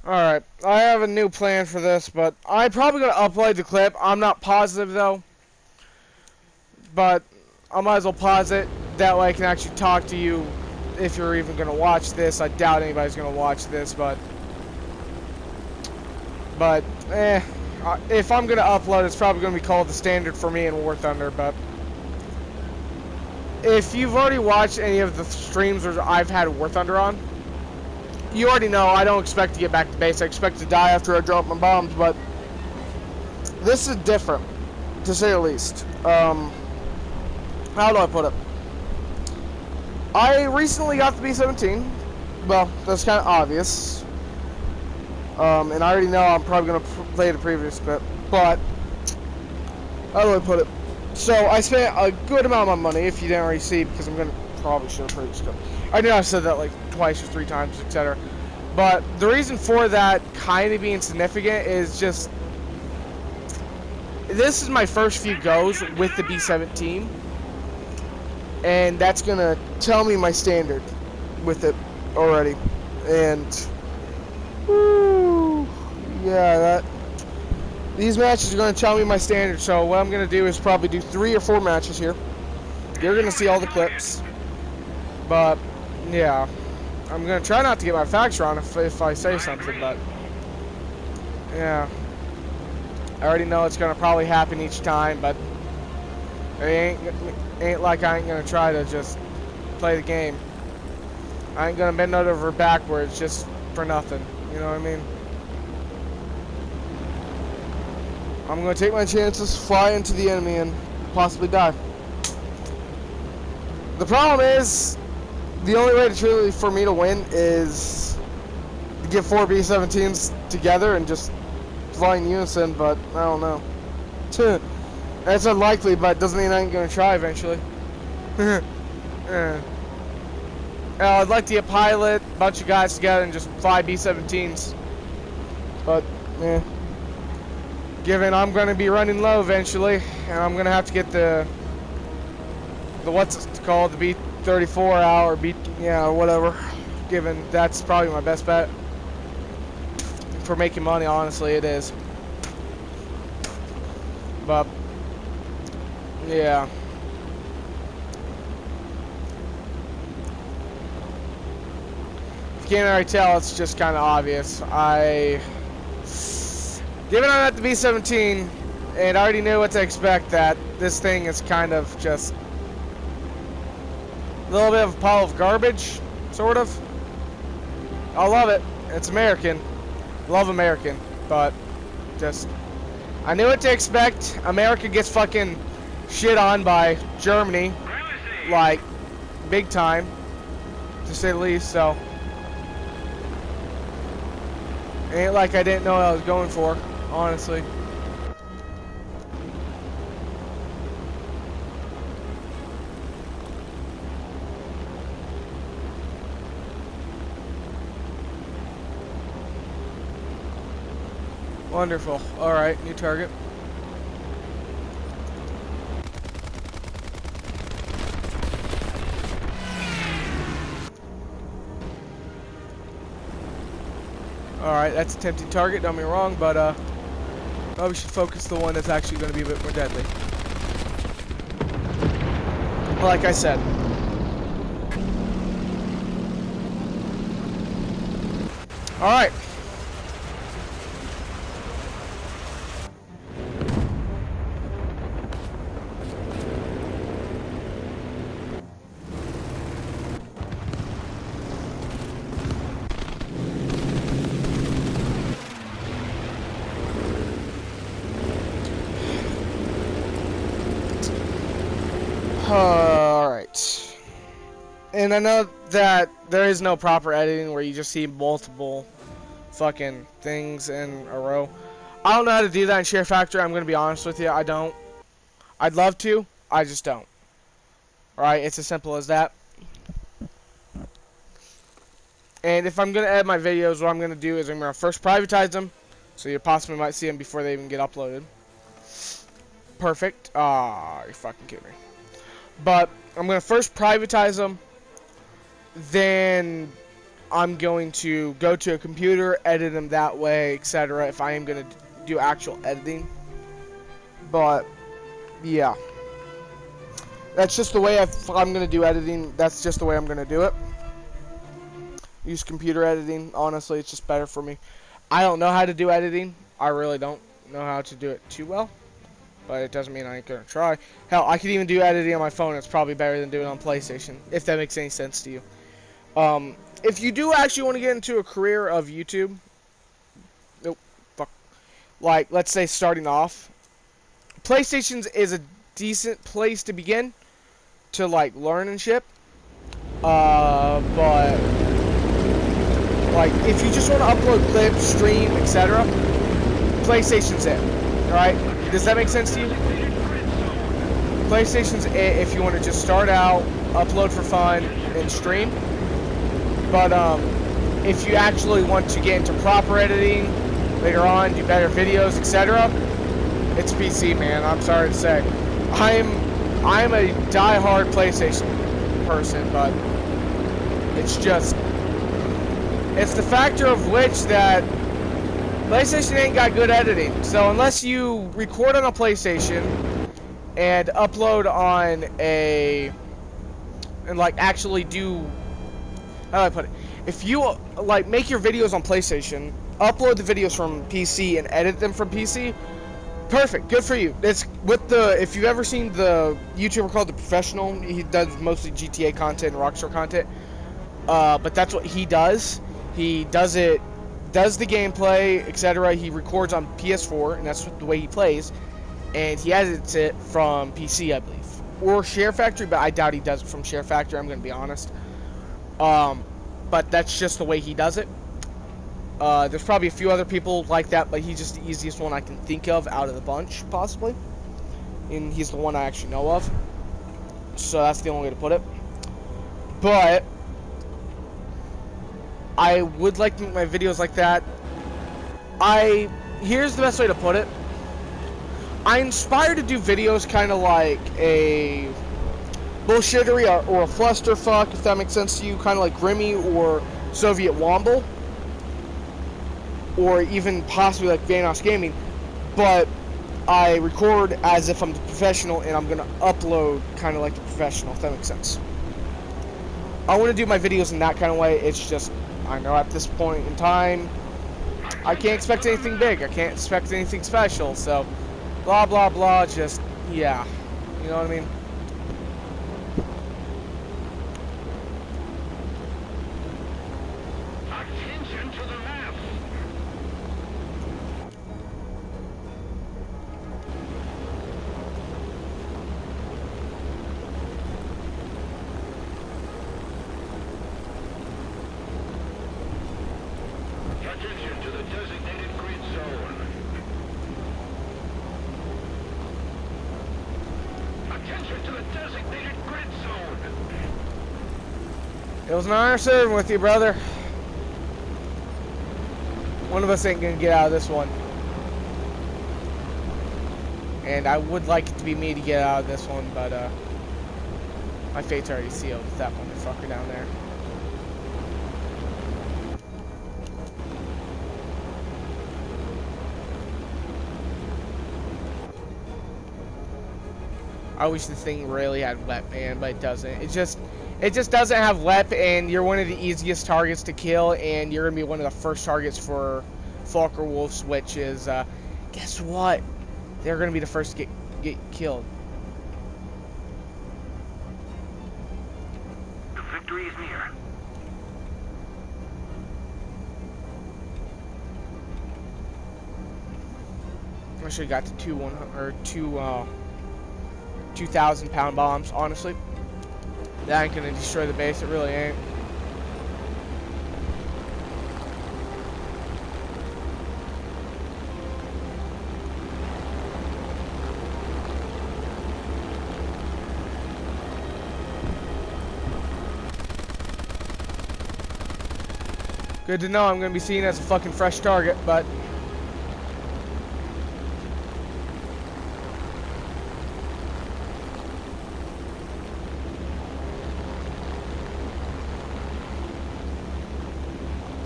Alright, I have a new plan for this, but I'm probably going to upload the clip. I'm not positive, though. But I might as well pause it. That way I can actually talk to you if you're even going to watch this. I doubt anybody's going to watch this, but if I'm going to upload, it's probably going to be called The Standard for me in War Thunder, but if you've already watched any of the streams where I've had War Thunder on, you already know I don't expect to get back to base. I expect to die after I drop my bombs, but this is different, to say the least. How do I put it? I recently got the B17. Well, that's kind of obvious. And I already know I'm probably going to play the previous clip, but how do I put it? So I spent a good amount of my money, if you didn't already see, because I'm going to probably show the previous clip. I know I've said that like twice or three times, etc. But the reason for that kind of being significant is just, this is my first few goes with the B17, and that's going to tell me my standard with it already. And, woo, yeah, these matches are going to tell me my standard, so what I'm going to do is probably do 3 or 4 matches here. You're going to see all the clips, but, yeah. I'm going to try not to get my facts wrong if I say something, but, yeah. I already know it's going to probably happen each time, but it ain't like I ain't going to try to just play the game. I ain't going to bend over backwards just for nothing, you know what I mean? I'm going to take my chances, fly into the enemy, and possibly die. The problem is, the only way to truly for me to win is to get 4 B-17s together and just fly in unison, but I don't know. That's unlikely, but doesn't mean I ain't going to try eventually. I'd like to get pilot, a bunch of guys together, and just fly B-17s. But, yeah. Given I'm going to be running low eventually, and I'm going to have to get the what's it called, the B-34 out, or or whatever. Given that's probably my best bet for making money, honestly, it is. But, yeah. If you can't already tell, it's just kind of obvious. Given I'm at the B-17, and I already knew what to expect, that this thing is kind of just a little bit of a pile of garbage, sort of. I love it. It's American. Love American, but just, I knew what to expect. America gets fucking shit on by Germany, like, big time, to say the least, so. Ain't like I didn't know what I was going for, honestly. Wonderful. Alright, new target. Alright, that's a tempting target, don't get me wrong, but probably should focus the one that's actually going to be a bit more deadly. Like I said. Alright. Alright. And I know that there is no proper editing where you just see multiple fucking things in a row. I don't know how to do that in Share Factory, I'm going to be honest with you. I don't. I'd love to. I just don't. Alright, it's as simple as that. And if I'm going to edit my videos, what I'm going to do is I'm going to first privatize them, so you possibly might see them before they even get uploaded. Perfect. Ah, you're fucking kidding me. But I'm going to first privatize them, then I'm going to go to a computer, edit them that way, etc. if I am going to do actual editing. But, yeah. That's just the way if I'm going to do editing, that's just the way I'm going to do it. Use computer editing. Honestly, it's just better for me. I don't know how to do editing. I really don't know how to do it too well. But it doesn't mean I ain't going to try. Hell, I could even do editing on my phone. It's probably better than doing it on PlayStation, if that makes any sense to you. If you do actually want to get into a career of YouTube, nope, fuck. Like, let's say starting off, PlayStation is a decent place to begin to, like, learn and shit. But, like, if you just want to upload clips, stream, etc., PlayStation's it, alright? Does that make sense to you? PlayStation's it if you want to just start out, upload for fun, and stream. But, if you actually want to get into proper editing later on, do better videos, etc., it's PC, man. I'm sorry to say. I'm a die-hard PlayStation person, but it's the factor of which that PlayStation ain't got good editing. So unless you record on a PlayStation and upload on and like actually do, how do I put it? If you like make your videos on PlayStation, upload the videos from PC and edit them from PC, perfect, good for you. It's with if you've ever seen the YouTuber called The Professional, he does mostly GTA content and Rockstar content. But that's what he does. He does the gameplay, etc. He records on PS4, and that's the way he plays. And he edits it from PC, I believe, or Share Factory, but I doubt he does it from Share Factory. I'm gonna be honest. But that's just the way he does it. There's probably a few other people like that, but he's just the easiest one I can think of out of the bunch, possibly. And he's the one I actually know of. So that's the only way to put it. But I would like to make my videos like that. Here's the best way to put it. I inspire to do videos kind of like a bullshittery or a flusterfuck, if that makes sense to you, kind of like Grimmy or Soviet Womble, or even possibly like Vanoss Gaming, but I record as if I'm the professional and I'm gonna upload kind of like the professional, if that makes sense. I want to do my videos in that kind of way. It's just, I know at this point in time, I can't expect anything big. I can't expect anything special, so blah blah blah, just, yeah, you know what I mean? Attention to the map. Attention to the designated grid zone. Attention to the designated grid zone. It was an honor serving with you, brother. One of us ain't gonna get out of this one. And I would like it to be me to get out of this one, but my fate's already sealed with that motherfucker down there. I wish this thing really had LEP, man, but it doesn't. It just doesn't have LEP, and you're one of the easiest targets to kill, and you're gonna be one of the first targets for Falker Wolves, which is, guess what? They're gonna be the first to get killed. The victory is near. I should have got to two 2,000-pound bombs, honestly. That ain't gonna destroy the base, it really ain't. Good to know I'm gonna be seen as a fucking fresh target, but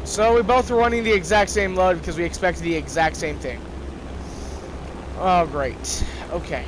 So we both were running the exact same load because we expected the exact same thing. Oh, great. Okay.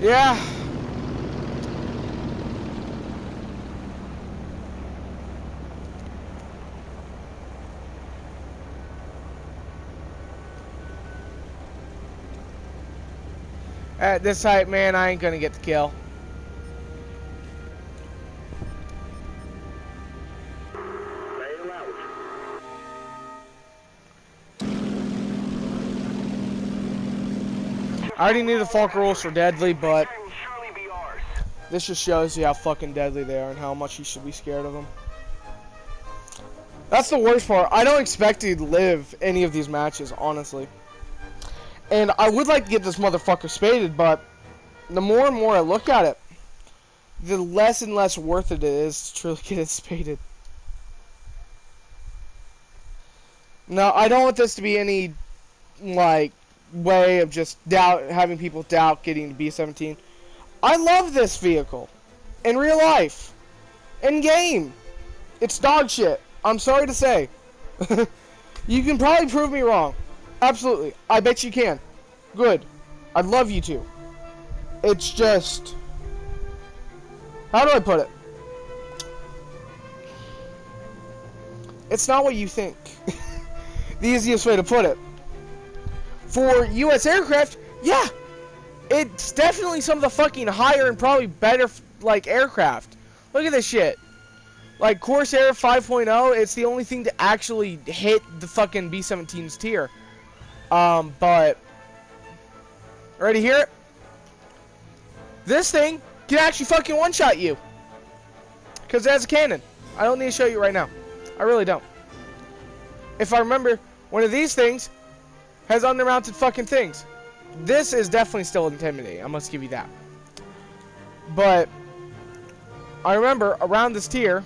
Yeah. At this height, man, I ain't gonna get the kill. Bail out. I already knew the Falk rules were deadly, but Victory will surely be ours. this just shows you how fucking deadly they are and how much you should be scared of them. That's the worst part. I don't expect to live any of these matches, honestly. And I would like to get this motherfucker spaded, but the more and more I look at it, the less and less worth it is to truly get it spaded. Now, I don't want this to be any, like, way of just having people doubt getting the B17. I love this vehicle. In real life. In game. It's dog shit. I'm sorry to say. You can probably prove me wrong. Absolutely. I bet you can. Good. I'd love you to. It's just... How do I put it? It's not what you think. The easiest way to put it. For U.S. aircraft, yeah. It's definitely some of the fucking higher and probably better, like, aircraft. Look at this shit. Like, Corsair 5.0, it's the only thing to actually hit the fucking B-17's tier. But... Ready to hear it? This thing can actually fucking one-shot you. Because it has a cannon. I don't need to show you right now. I really don't. If I remember, one of these things has undermounted fucking things. This is definitely still intimidating. I must give you that. But... I remember, around this tier...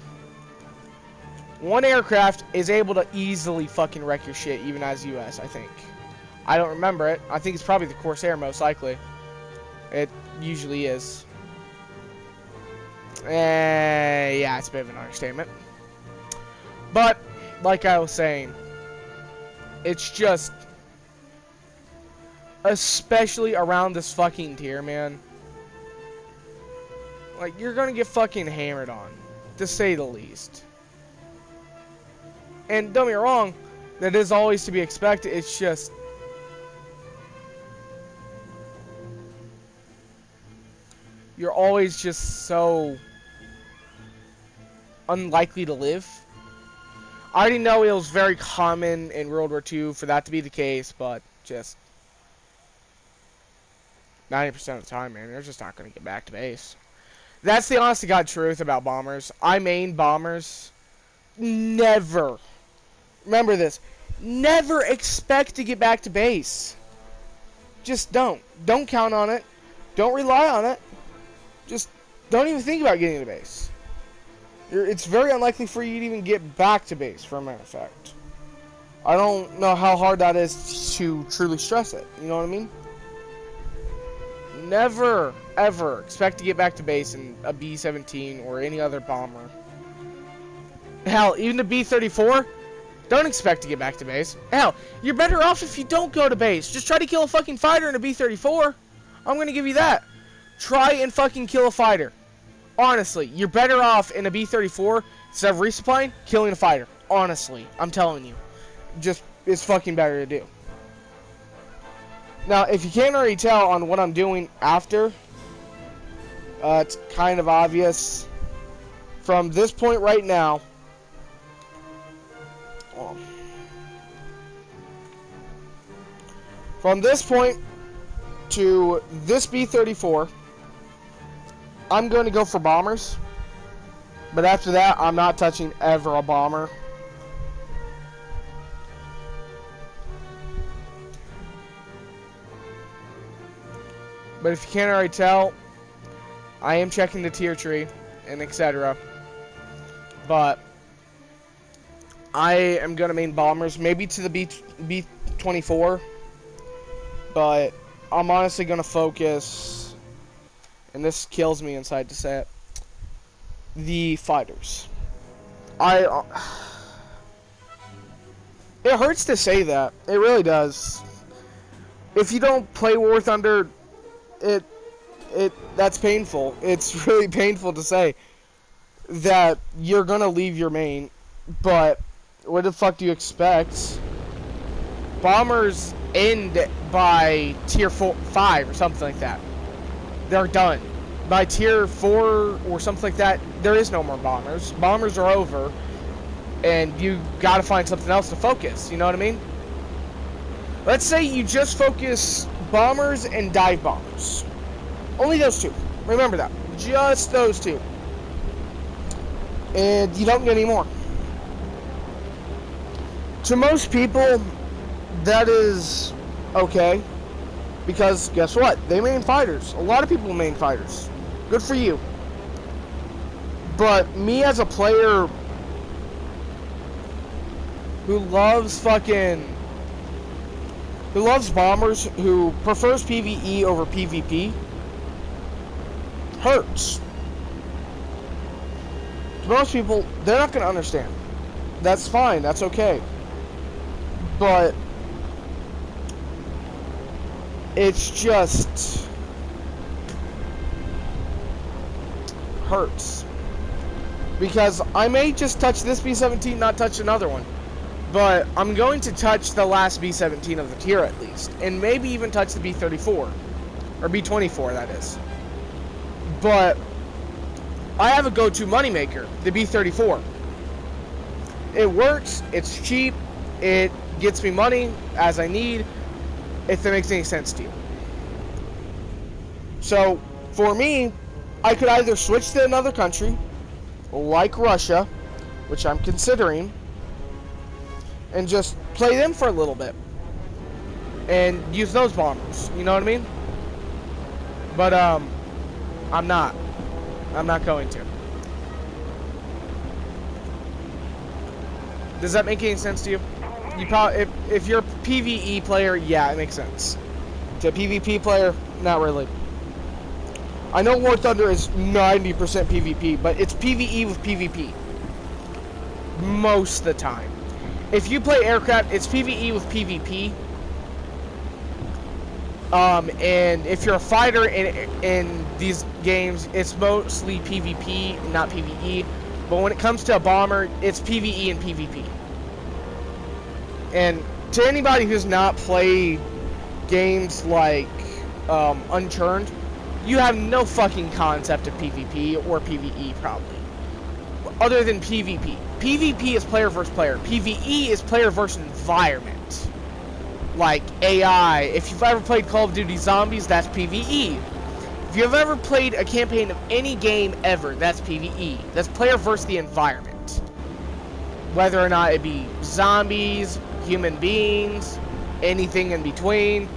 One aircraft is able to easily fucking wreck your shit, even as US, I think. I don't remember it. I think it's probably the Corsair, most likely. It usually is. Yeah, it's a bit of an understatement. But, like I was saying, it's just... Especially around this fucking tier, man. Like, you're gonna get fucking hammered on. To say the least. And don't get me wrong, that is always to be expected. It's just... You're always just so... unlikely to live. I already know it was very common in World War II for that to be the case, but just... 90% of the time, man, they're just not going to get back to base. That's the honest to God truth about bombers. I main bombers. Never. Remember this. Never expect to get back to base. Just don't. Don't count on it. Don't rely on it. Just don't even think about getting to base. It's very unlikely for you to even get back to base, for a matter of fact. I don't know how hard that is to truly stress it. You know what I mean? Never, ever expect to get back to base in a B-17 or any other bomber. Hell, even the B-34, don't expect to get back to base. Hell, you're better off if you don't go to base. Just try to kill a fucking fighter in a B-34. I'm gonna give you that. Try and fucking kill a fighter. Honestly, you're better off in a B-34 instead of resupplying, killing a fighter. Honestly, I'm telling you. Just, it's fucking better to do. Now, if you can't already tell on what I'm doing after, it's kind of obvious. From this point right now, from this point to this B-34, I'm going to go for bombers. But after that, I'm not touching ever a bomber. But if you can't already tell, I am checking the tier tree and etc. But I am going to main bombers, maybe to the B24. But I'm honestly going to focus, and this kills me inside to say it, the fighters. It hurts to say that. It really does. If you don't play War Thunder, that's painful. It's really painful to say that you're gonna leave your main, but what the fuck do you expect? Bombers end by tier 5 or something like that. They're done. By tier 4 or something like that, there is no more bombers. Bombers are over, and you gotta find something else to focus, you know what I mean? Let's say you just focus bombers and dive bombers. Only those two. Remember that. Just those two. And you don't get any more. To most people, that is okay. Because guess what? They main fighters. A lot of people main fighters. Good for you. But me as a player who loves bombers, who prefers PvE over PvP, hurts. To most people, they're not going to understand. That's fine. That's okay. But it's just hurts. Because I may just touch this B17, not touch another one. But I'm going to touch the last B17 of the tier at least. And maybe even touch the B34. Or B24, that is. But I have a go-to moneymaker, the B34. It works, it's cheap, it gets me money as I need, if that makes any sense to you. So, for me, I could either switch to another country, like Russia, which I'm considering, and just play them for a little bit. And use those bombers, you know what I mean? But, I'm not going to. Does that make any sense to you? You probably, if you're a PvE player, yeah, it makes sense. To a PvP player, not really. I know War Thunder is 90% PvP, but it's PvE with PvP. Most of the time. If you play aircraft, it's PvE with PvP. And if you're a fighter in these games, it's mostly PvP, not PvE. But when it comes to a bomber, it's PvE and PvP. And to anybody who's not played games like Unturned, you have no fucking concept of PvP or PvE probably. Other than PvP. PvP is player versus player. PvE is player versus environment. Like AI. If you've ever played Call of Duty Zombies, that's PvE. If you've ever played a campaign of any game ever, that's PvE. That's player versus the environment. Whether or not it be zombies, human beings, anything in between,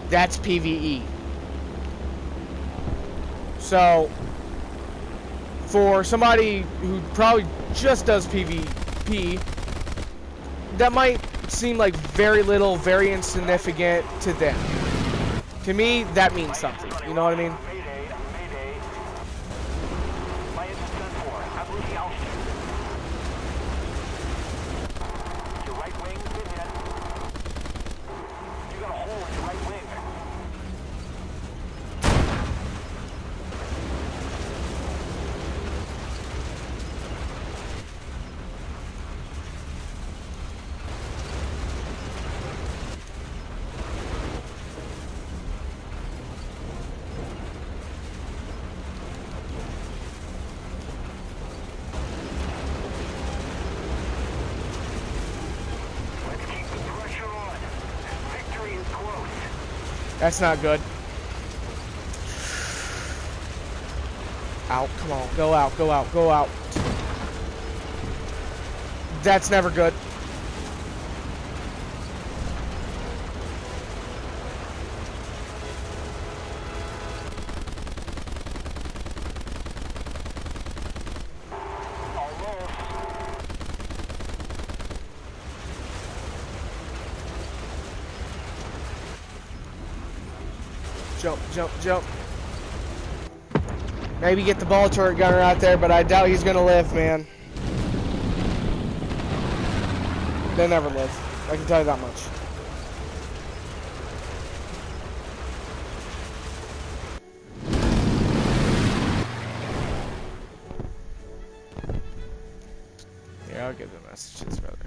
that's PvE. So, for somebody who probably just does PvP, that might seem like very little, very insignificant to them. To me, that means something. You know what I mean? That's not good. Out, come on, go out, go out, go out. That's never good. Jump, jump, jump. Maybe get the ball turret gunner out there, but I doubt he's gonna live, man. They never live. I can tell you that much. Yeah, I'll give them messages, brother.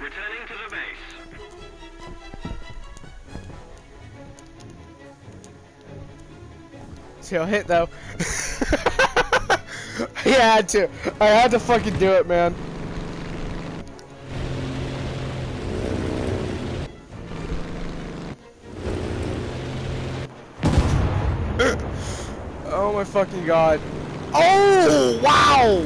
Returning to the base. See, I'll hit though. I had to. I had to fucking do it, man. Oh my fucking god. Oh, wow!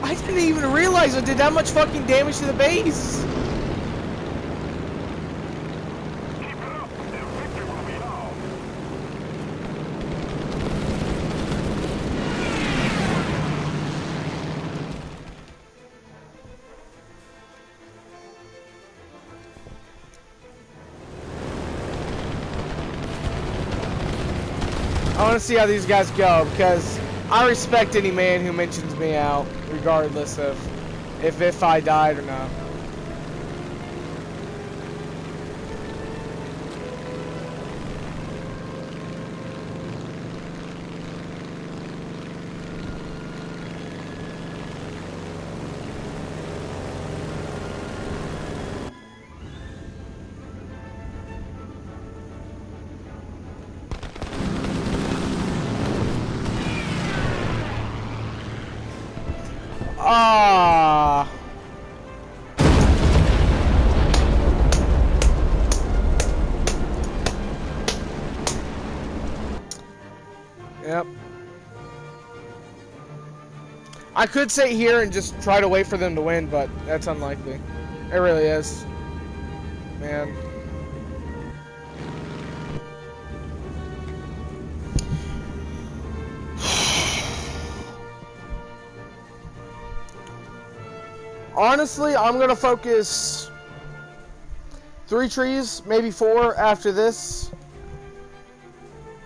I didn't even realize I did that much fucking damage to the base. I want to see how these guys go, because I respect any man who mentions me out, regardless of if I died or not. Ah. Yep. I could sit here and just try to wait for them to win, but that's unlikely. It really is. Man. Honestly, I'm gonna focus 3 trees, maybe 4 after this.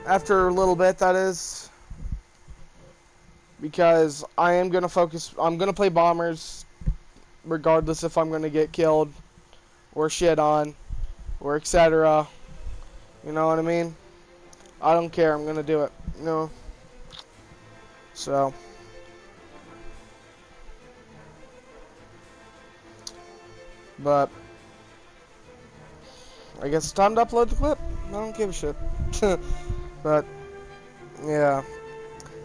After a little bit, that is. Because I am gonna focus, I'm gonna play bombers, regardless if I'm gonna get killed, or shit on, or etc. You know what I mean? I don't care, I'm gonna do it, you know? So. But I guess it's time to upload the clip. I don't give a shit. But yeah,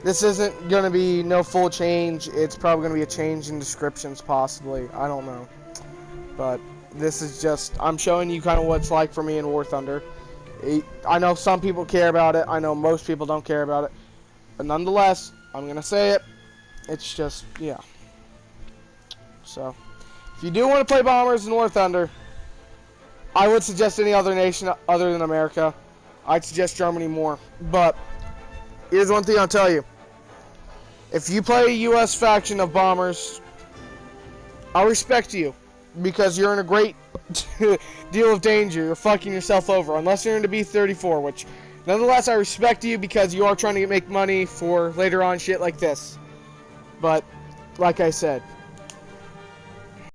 this isn't gonna be no full change. It's probably gonna be a change in descriptions, possibly. I don't know. But this is just, I'm showing you kind of what it's like for me in War Thunder. I know some people care about it. I know most people don't care about it. But nonetheless, I'm gonna say it. It's just, yeah. So. If you do want to play bombers in War Thunder, I would suggest any other nation other than America. I'd suggest Germany more. But here's one thing I'll tell you. If you play a U.S. faction of bombers, I'll respect you, because you're in a great deal of danger. You're fucking yourself over, unless you're into B-34, which nonetheless I respect you because you are trying to make money for later on shit like this. But like I said,